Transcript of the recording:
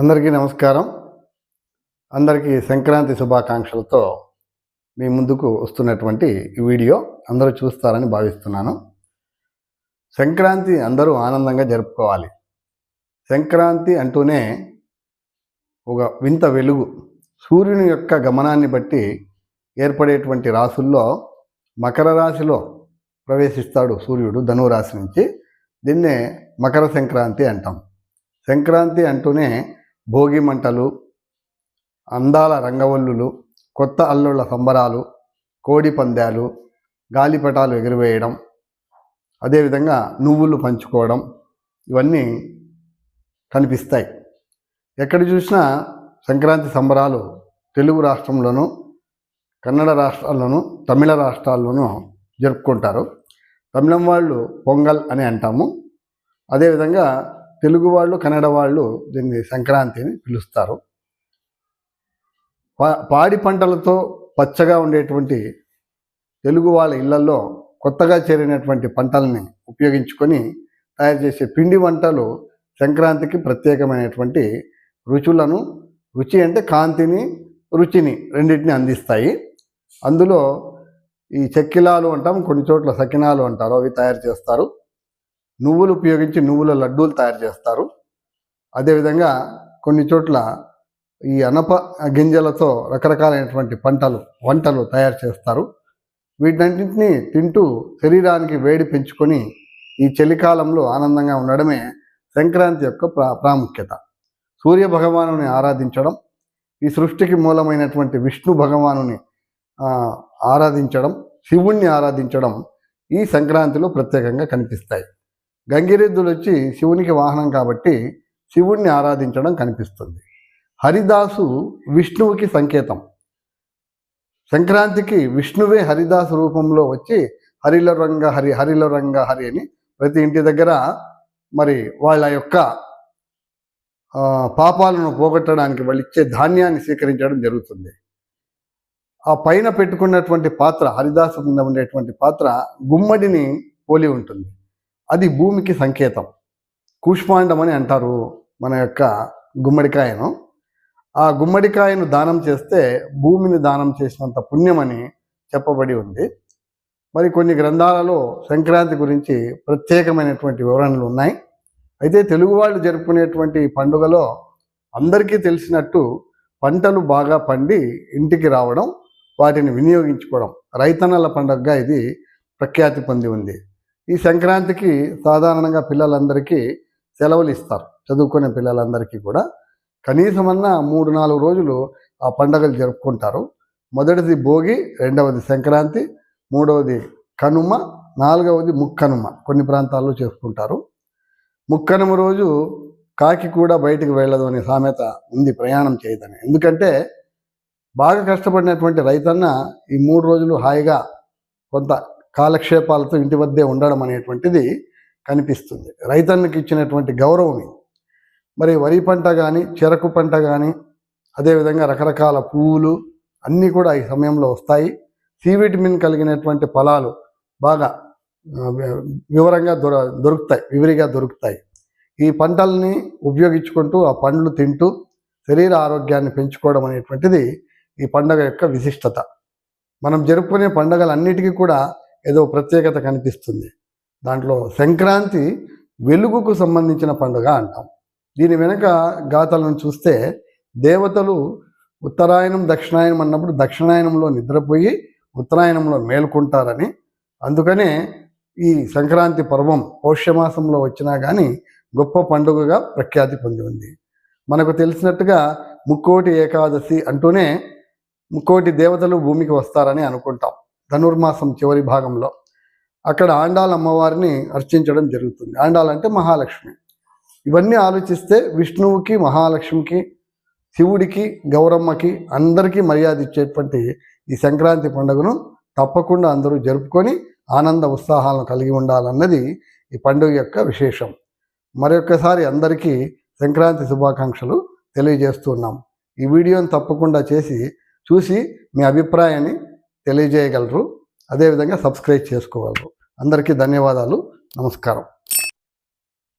అందరికీ నమస్కారం. అందరికీ సంక్రాంతి శుభాకాంక్షలతో మీ ముందుకు వస్తున్నటువంటి ఈ వీడియో అందరూ చూస్తారని భావిస్తున్నాను. సంక్రాంతి అందరూ ఆనందంగా జరుపుకోవాలి. సంక్రాంతి అంటూనే ఒక వింత వెలుగు. సూర్యుని యొక్క గమనాన్ని బట్టి ఏర్పడేటువంటి రాశుల్లో మకర రాశిలో ప్రవేశిస్తాడు సూర్యుడు ధనురాశి నుంచి. దీన్నే మకర సంక్రాంతి అంటాం. సంక్రాంతి అంటూనే భోగి మంటలు, అందాల రంగవల్లులు, కొత్త అల్లుళ్ళ సంబరాలు, కోడి పందాలు, గాలిపటాలు ఎగురవేయడం, అదేవిధంగా నువ్వులు పంచుకోవడం, ఇవన్నీ కనిపిస్తాయి. ఎక్కడ చూసినా సంక్రాంతి సంబరాలు తెలుగు రాష్ట్రంలోనూ, కన్నడ రాష్ట్రాల్లోనూ, తమిళ రాష్ట్రాల్లోనూ జరుపుకుంటారు. తమిళం వాళ్ళు పొంగల్ అని అంటాము. అదేవిధంగా తెలుగు వాళ్ళు, కన్నడ వాళ్ళు దీన్ని సంక్రాంతిని పిలుస్తారు. పాడి పంటలతో పచ్చగా ఉండేటువంటి తెలుగు వాళ్ళ ఇళ్లలో కొత్తగా చేరినటువంటి పంటల్ని ఉపయోగించుకొని తయారు చేసే పిండి వంటలు సంక్రాంతికి ప్రత్యేకమైనటువంటి రుచి అంటే కాంతిని, రుచిని రెండింటిని అందిస్తాయి. అందులో ఈ చెక్కిలాలు అంటాం, కొన్ని చోట్ల సకినాలు అంటారు, అవి తయారు చేస్తారు. నువ్వులు ఉపయోగించి నువ్వుల లడ్డూలు తయారు చేస్తారు. అదేవిధంగా కొన్ని చోట్ల ఈ అనప గింజలతో రకరకాలైనటువంటి వంటలు తయారు చేస్తారు. వీటన్నింటినీ తింటూ శరీరానికి వేడి పెంచుకొని ఈ చలికాలంలో ఆనందంగా ఉండడమే సంక్రాంతి యొక్క ప్రాముఖ్యత. సూర్య భగవానుని ఆరాధించడం, ఈ సృష్టికి మూలమైనటువంటి విష్ణు భగవానుని ఆరాధించడం, శివుణ్ణి ఆరాధించడం ఈ సంక్రాంతిలో ప్రత్యేకంగా కనిపిస్తాయి. గంగిరెద్దులు వచ్చి శివునికి వాహనం కాబట్టి శివుణ్ణి ఆరాధించడం కనిపిస్తుంది. హరిదాసు విష్ణువుకి సంకేతం. సంక్రాంతికి విష్ణువే హరిదాసు రూపంలో వచ్చి హరిలో రంగ హరి అని ప్రతి ఇంటి దగ్గర మరి వాళ్ళ యొక్క పాపాలను పోగొట్టడానికి వాళ్ళు ఇచ్చే ధాన్యాన్ని స్వీకరించడం జరుగుతుంది. ఆ పైన పెట్టుకున్నటువంటి పాత్ర, హరిదాసు కింద ఉండేటువంటి పాత్ర గుమ్మడిని పోలి ఉంటుంది. అది భూమికి సంకేతం. కూష్మాండం అని అంటారు మన యొక్క గుమ్మడికాయను. ఆ గుమ్మడికాయను దానం చేస్తే భూమిని దానం చేసినంత పుణ్యమని చెప్పబడి ఉంది. మరి కొన్ని గ్రంథాలలో సంక్రాంతి గురించి ప్రత్యేకమైనటువంటి వివరణలు ఉన్నాయి. అయితే తెలుగు వాళ్ళు జరుపుకునేటువంటి పండుగలో అందరికీ తెలిసినట్టు పంటలు బాగా పండి ఇంటికి రావడం, వాటిని వినియోగించుకోవడం, రైతన్నల పండుగగా ఇది ప్రఖ్యాతి పొంది ఉంది. ఈ సంక్రాంతికి సాధారణంగా పిల్లలందరికీ సెలవులు ఇస్తారు. చదువుకునే పిల్లలందరికీ కూడా కనీసమన్నా 3-4 రోజులు ఆ పండుగలు జరుపుకుంటారు. మొదటిది భోగి, రెండవది సంక్రాంతి, మూడవది కనుమ, నాలుగవది ముక్కనుమ. కొన్ని ప్రాంతాల్లో చేసుకుంటారు. ముక్కనుమ రోజు కాకి కూడా బయటికి వెళ్ళదు అనే సామెత ఉంది, ప్రయాణం చేయదని. ఎందుకంటే బాగా కష్టపడినటువంటి రైతన్న ఈ 3 రోజులు హాయిగా కొంత కాలక్షేపాలతో ఇంటి వద్దే ఉండడం అనేటువంటిది కనిపిస్తుంది. రైతన్నకి ఇచ్చినటువంటి గౌరవం. మరి వరి పంట కానీ, చెరకు పంట కానీ, అదేవిధంగా రకరకాల పువ్వులు అన్నీ కూడా ఈ సమయంలో వస్తాయి. సి విటమిన్ కలిగినటువంటి ఫలాలు బాగా విరివిగా దొరుకుతాయి. ఈ పంటల్ని ఉపయోగించుకుంటూ ఆ పండ్లు తింటూ శరీర ఆరోగ్యాన్ని పెంచుకోవడం అనేటువంటిది ఈ పండుగ యొక్క విశిష్టత. మనం జరుపుకునే పండుగలన్నిటికీ కూడా ఏదో ప్రత్యేకత కనిపిస్తుంది. దాంట్లో సంక్రాంతి వెలుగుకు సంబంధించిన పండుగ అంటాం. దీని వెనక గాథలను చూస్తే దేవతలు ఉత్తరాయణం, దక్షిణాయనం అన్నప్పుడు దక్షిణాయనంలో నిద్రపోయి ఉత్తరాయణంలో మేల్కొంటారని, అందుకనే ఈ సంక్రాంతి పర్వం పౌష్యమాసంలో వచ్చినా కానీ గొప్ప పండుగగా ప్రఖ్యాతి పొంది ఉంది. మనకు తెలిసినట్టుగా ముక్కోటి ఏకాదశి అంటూనే ముక్కోటి దేవతలు భూమికి వస్తారని అనుకుంటాం. ధనుర్మాసం చివరి భాగంలో అక్కడ ఆండాళ్ళ అమ్మవారిని అర్చించడం జరుగుతుంది. ఆండాలంటే మహాలక్ష్మి. ఇవన్నీ ఆలోచిస్తే విష్ణువుకి, మహాలక్ష్మికి, శివుడికి, గౌరమ్మకి అందరికీ మర్యాద ఇచ్చేటువంటి ఈ సంక్రాంతి పండుగను తప్పకుండా అందరూ జరుపుకొని ఆనంద ఉత్సాహాలను కలిగి ఉండాలన్నది ఈ పండుగ యొక్క విశేషం. మరొకసారి అందరికీ సంక్రాంతి శుభాకాంక్షలు తెలియజేస్తున్నాం. ఈ వీడియోని తప్పకుండా చూసి మీ అభిప్రాయాన్ని తెలియజేయగలరు. అదేవిధంగా సబ్స్క్రైబ్ చేసుకోగలరు. అందరికీ ధన్యవాదాలు. నమస్కారం.